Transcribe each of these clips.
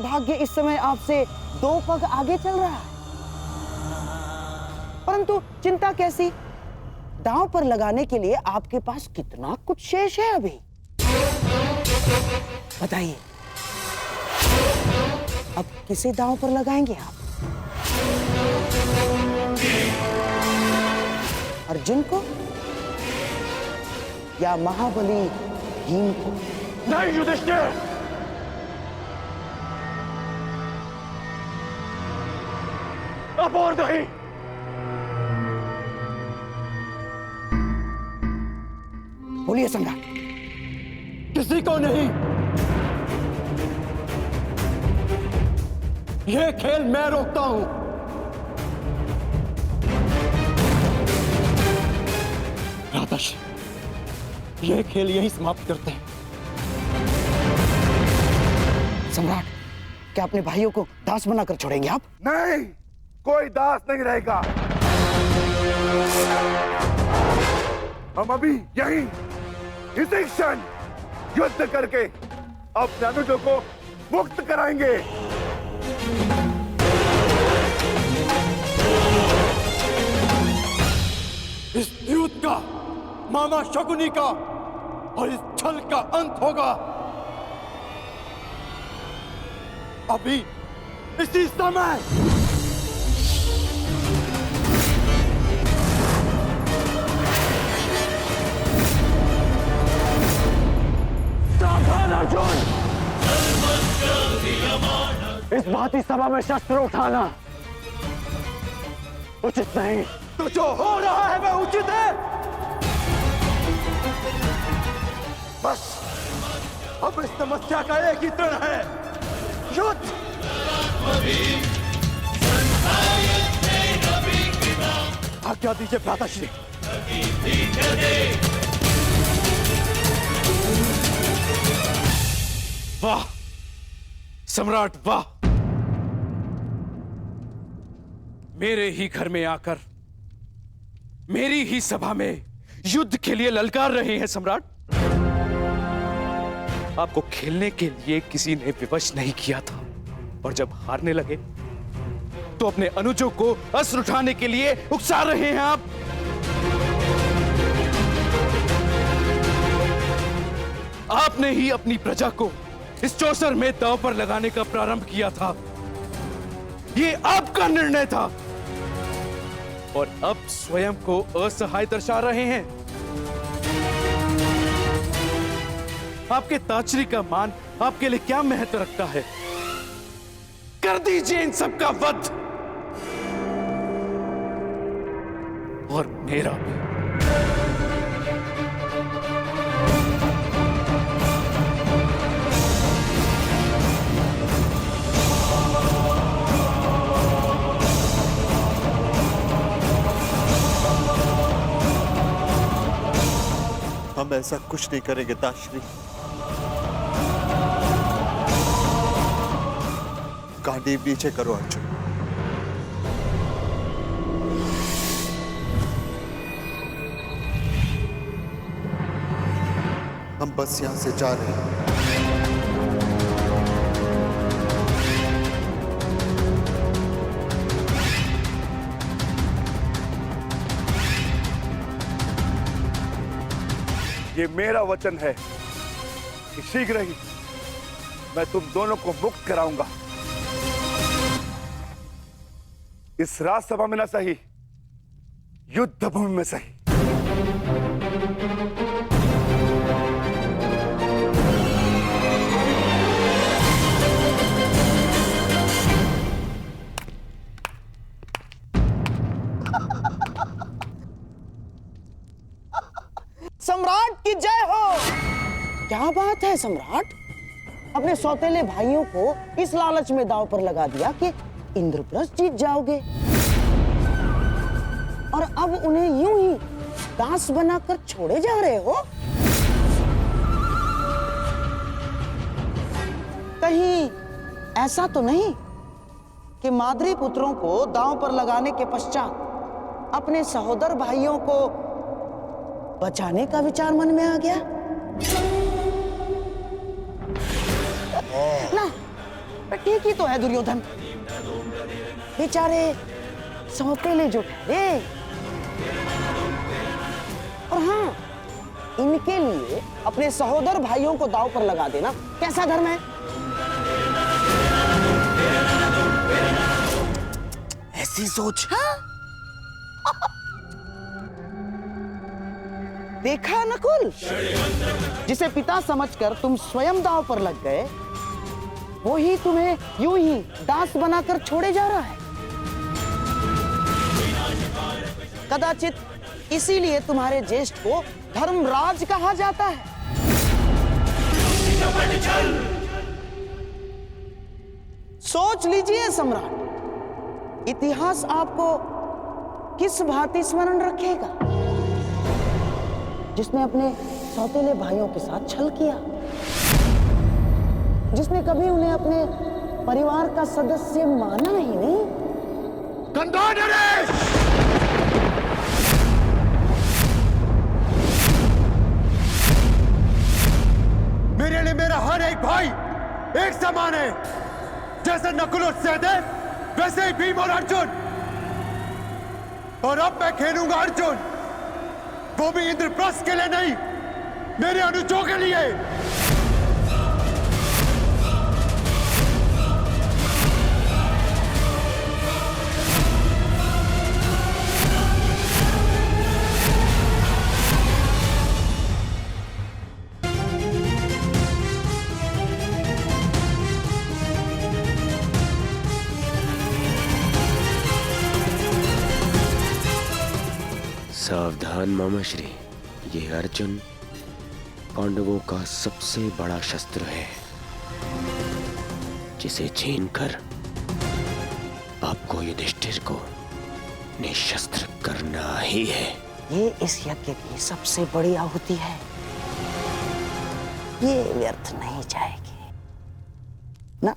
भाग्य इस समय आपसे 2 पग आगे चल रहा है। परंतु चिंता कैसी, दांव पर लगाने के लिए आपके पास कितना कुछ शेष है अभी, बताइए। अब किसे दांव पर लगाएंगे आप? अर्जुन को या महाबली भीम को? नहीं युधिष्ठिर, अब और नहीं। बोलिए सम्राट। किसी को नहीं। यह खेल मैं रोकता हूं। राधश, यह खेल यहीं समाप्त करते हैं। सम्राट, क्या अपने भाइयों को दास बनाकर छोड़ेंगे आप? नहीं, कोई दास नहीं रहेगा। हम अभी यहीं इसी क्षण युद्ध करके अपने अनुजों को मुक्त कराएंगे। इस युद्ध का मामा शकुनी का और इस छल का अंत होगा अभी इसी समय। सावधान अर्जुन, इस भांति सभा में शस्त्र उठाना उचित नहीं। तो जो हो रहा है वह उचित है। बस अब इस समस्या का एक ही तरण है, युद्ध। आज्ञा दीजिए भ्राताश्री। वाह सम्राट, वाह। मेरे ही घर में आकर मेरी ही सभा में युद्ध के लिए ललकार रहे हैं सम्राट। आपको खेलने के लिए किसी ने विवश नहीं किया था, और जब हारने लगे तो अपने अनुजों को अस्त्र उठाने के लिए उकसा रहे हैं आप। आपने ही अपनी प्रजा को इस चौसर में दांव पर लगाने का प्रारंभ किया था। ये आपका निर्णय था, और अब स्वयं को असहाय दर्शा रहे हैं। आपके ताचरी का मान आपके लिए क्या महत्व रखता है? कर दीजिए इन सबका वध, और मेरा भी। हम ऐसा कुछ नहीं करेंगे ताश्री। गांडीव नीचे करो अर्जुन। हम बस यहां से जा रहे हैं। ये मेरा वचन है कि शीघ्र ही मैं तुम दोनों को मुक्त कराऊंगा। इस राजसभा में न सही, युद्ध भूमि में सही। सम्राट की जय हो। क्या बात है सम्राट, अपने सौतेले भाइयों को इस लालच में दांव पर लगा दिया कि इंद्रप्रस्थ जीत जाओगे, और अब उन्हें यूं ही दास बनाकर छोड़े जा रहे हो। कहीं ऐसा तो नहीं कि माद्री पुत्रों को दांव पर लगाने के पश्चात अपने सहोदर भाइयों को बचाने का विचार मन में आ गया? ना, ठीक ही तो है दुर्योधन, बेचारे सौतेले जो ठहरे। और हाँ, इनके लिए अपने सहोदर भाइयों को दांव पर लगा देना कैसा धर्म है? ऐसी सोच। हाँ? देखा नकुल, जिसे पिता समझकर तुम स्वयं दांव पर लग गए, वो ही तुम्हें यूं ही दास बनाकर छोड़े जा रहा है। कदाचित इसीलिए तुम्हारे ज्येष्ठ को धर्मराज कहा जाता है। सोच लीजिए सम्राट, इतिहास आपको किस भांति स्मरण रखेगा? जिसने अपने सौतेले भाइयों के साथ छल किया, जिसने कभी उन्हें अपने परिवार का सदस्य माना ही नहीं। मेरे लिए मेरा हर एक भाई एक समान है। जैसे नकुल और सहदेव, वैसे ही भीम और अर्जुन। और अब मैं खेलूंगा अर्जुन, वो भी इंद्रप्रस्थ के लिए नहीं, मेरे अनुजों के लिए। सावधान मामाश्री, ये अर्जुन पांडवों का सबसे बड़ा शस्त्र है, जिसे छीनकर आपको युधिष्ठिर को निशस्त्र करना ही है। ये इस यज्ञ की सबसे बड़ी आहुति है, ये व्यर्थ नहीं जाएगी ना।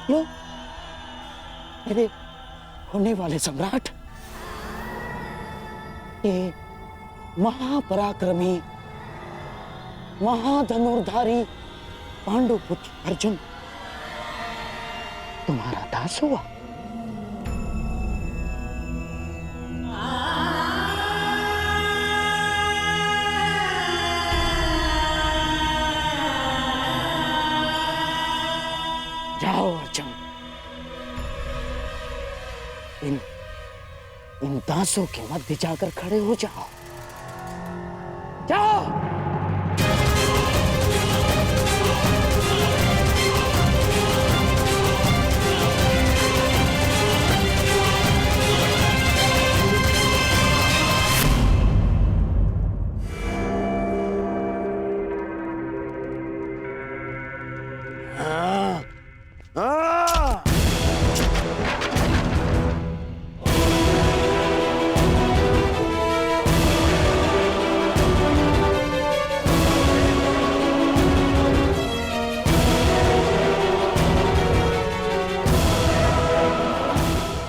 लो, मेरे होने वाले सम्राट, ये महापराक्रमी, महाधनुर्धारी पांडुपुत्र अर्जुन तुम्हारा दास हुआ। जाओ अर्जुन, इन दासों के मध्य जाकर खड़े हो जाओ। जाओ।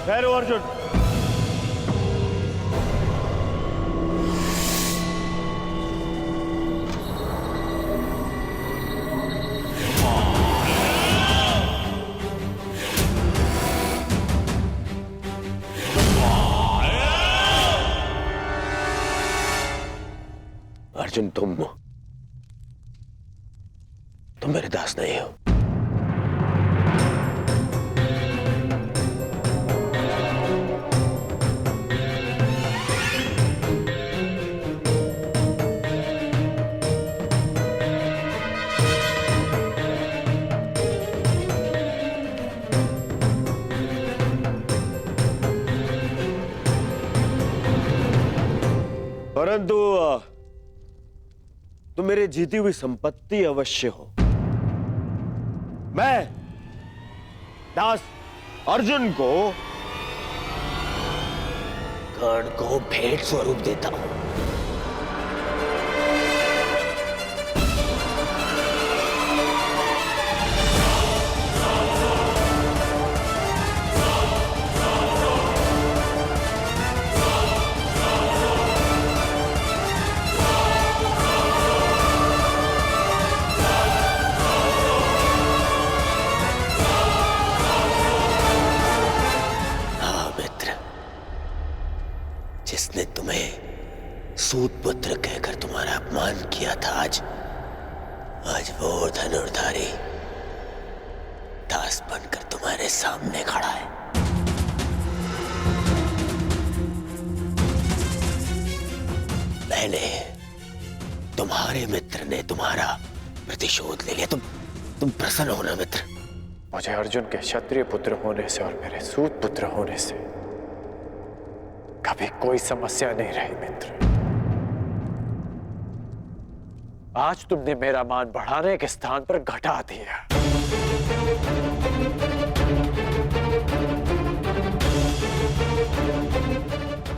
ठहरो अर्जुन। अर्जुन, तुम मेरे दास नहीं हो। परंतु तुम मेरी जीती हुई संपत्ति अवश्य हो। मैं दास अर्जुन को कर्ण को भेंट स्वरूप देता हूं। जिसने तुम्हें सूत पुत्र कहकर तुम्हारा अपमान किया था, आज वो धनुर्धारी दास बनकर तुम्हारे सामने खड़ा है। मैंने, तुम्हारे मित्र ने तुम्हारा प्रतिशोध ले लिया। तुम प्रसन्न हो ना मित्र? मुझे अर्जुन के क्षत्रिय पुत्र होने से और मेरे सूत पुत्र होने से कभी कोई समस्या नहीं रही मित्र। आज तुमने मेरा मान बढ़ाने के स्थान पर घटा दिया।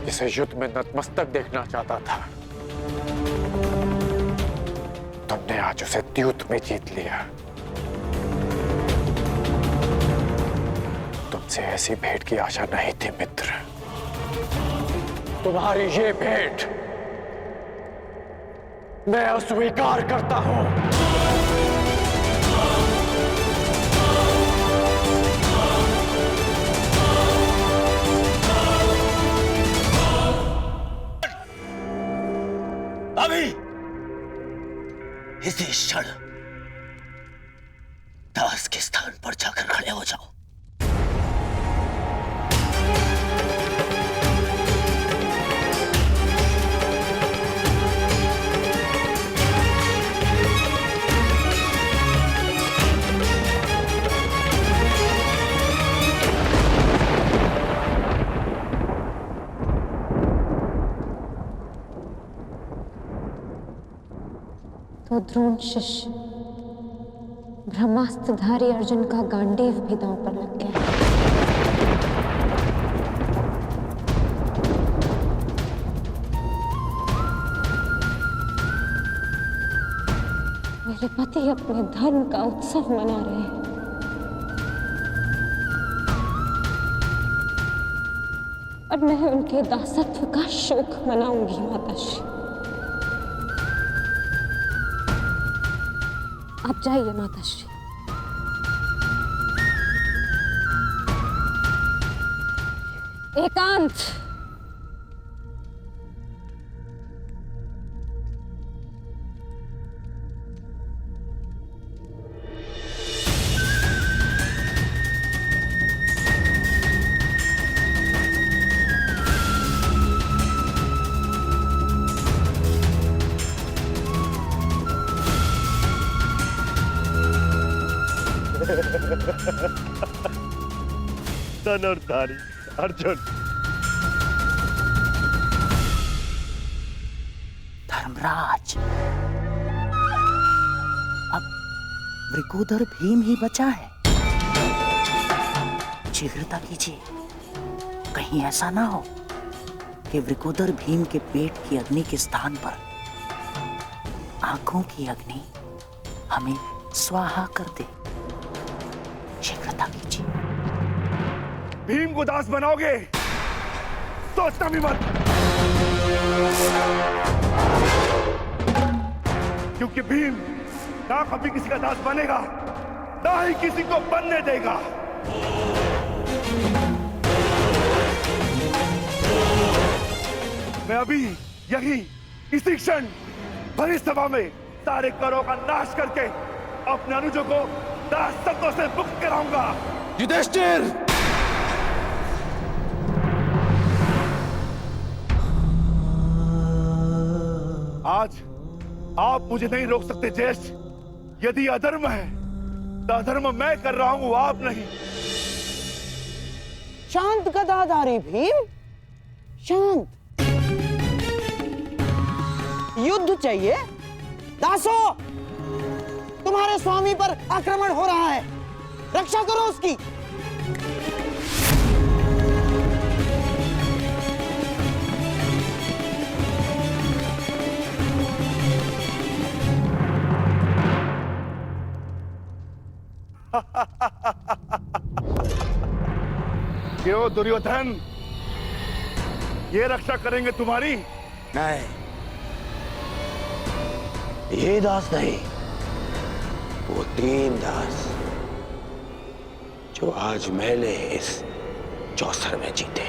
जिसे युद्ध में नतमस्तक देखना चाहता था, तुमने आज उसे द्यूत में जीत लिया। तुमसे ऐसी भेंट की आशा नहीं थी मित्र। तुम्हारी ये भेंट मैं अस्वीकार करता हूं। अभी इसी क्षण दास के स्थान पर जाकर खड़े हो जाओ। तो द्रोण शिष्य ब्रह्मास्त्रधारी अर्जुन का गांडीव भी दांव पर लग गया। मेरे पति अपने धर्म का उत्सव मना रहे हैं और मैं उनके दासत्व का शोक मनाऊंगी माताश्री। आप जाइए माताश्री। एकांत। धनुर्धारी अर्जुन, धर्मराज, अब वृकोदर भीम ही बचा है। शीघ्रता कीजिए, कहीं ऐसा ना हो कि वृकोदर भीम के पेट की अग्नि के स्थान पर आंखों की अग्नि हमें स्वाहा कर दे। शीघ्रता कीजिए। भीम को दास बनाओगे? सोचना भी मत, क्योंकि भीम ना कभी किसी का दास बनेगा, ना ही किसी को बनने देगा। मैं अभी यही इसी क्षण भरी सभा में सारे करों का नाश करके अपने अनुजों को दासत्वों से मुक्त कराऊंगा। युधिष्ठिर! आज आप मुझे नहीं रोक सकते ज्येष्ठ। यदि अधर्म है तो अधर्म मैं कर रहा हूं, आप नहीं। शांत गदाधारी भीम, शांत। युद्ध चाहिए? दासो, तुम्हारे स्वामी पर आक्रमण हो रहा है, रक्षा करो उसकी। क्यों दुर्योधन, ये रक्षा करेंगे तुम्हारी? नहीं, ये दास नहीं, वो 3 दास जो आज मैंने इस चौसर में जीते।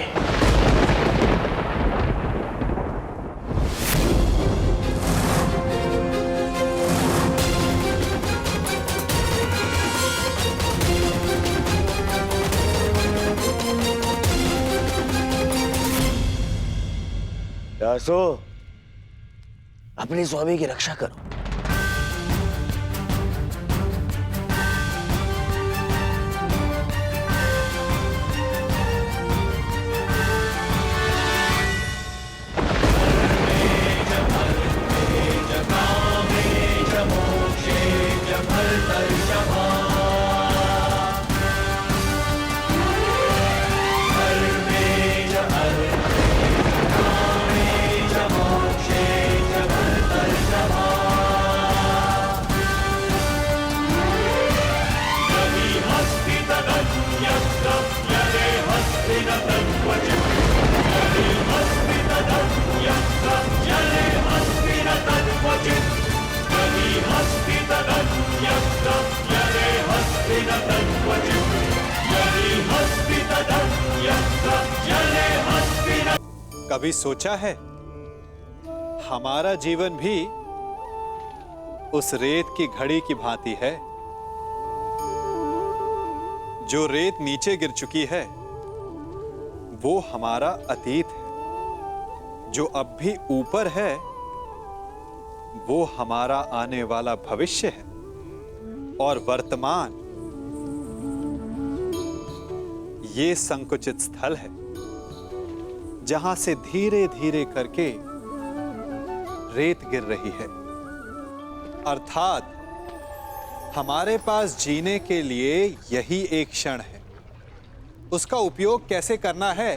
दासो, अपने स्वामी की रक्षा करो। कभी सोचा है हमारा जीवन भी उस रेत की घड़ी की भांति है? जो रेत नीचे गिर चुकी है वो हमारा अतीत है, जो अब भी ऊपर है वो हमारा आने वाला भविष्य है, और वर्तमान ये संकुचित स्थल है जहां से धीरे धीरे करके रेत गिर रही है। अर्थात हमारे पास जीने के लिए यही एक क्षण है। उसका उपयोग कैसे करना है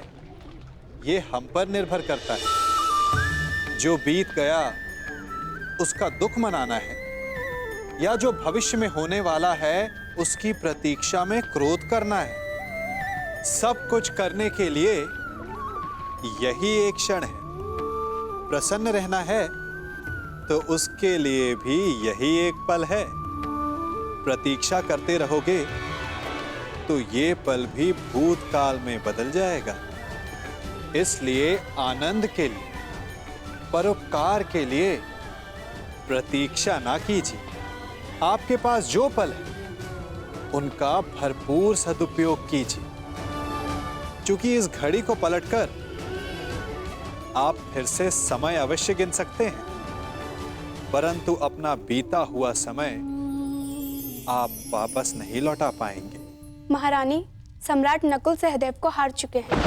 ये हम पर निर्भर करता है। जो बीत गया उसका दुख मनाना है, या जो भविष्य में होने वाला है उसकी प्रतीक्षा में क्रोध करना है। सब कुछ करने के लिए यही एक क्षण है। प्रसन्न रहना है तो उसके लिए भी यही एक पल है। प्रतीक्षा करते रहोगे तो ये पल भी भूतकाल में बदल जाएगा। इसलिए आनंद के लिए, परोपकार के लिए प्रतीक्षा ना कीजिए। आपके पास जो पल है उनका भरपूर सदुपयोग कीजिए, क्योंकि इस घड़ी को पलटकर आप फिर से समय अवश्य गिन सकते हैं, परंतु अपना बीता हुआ समय आप वापस नहीं लौटा पाएंगे। महारानी, सम्राट नकुल सहदेव को हार चुके हैं।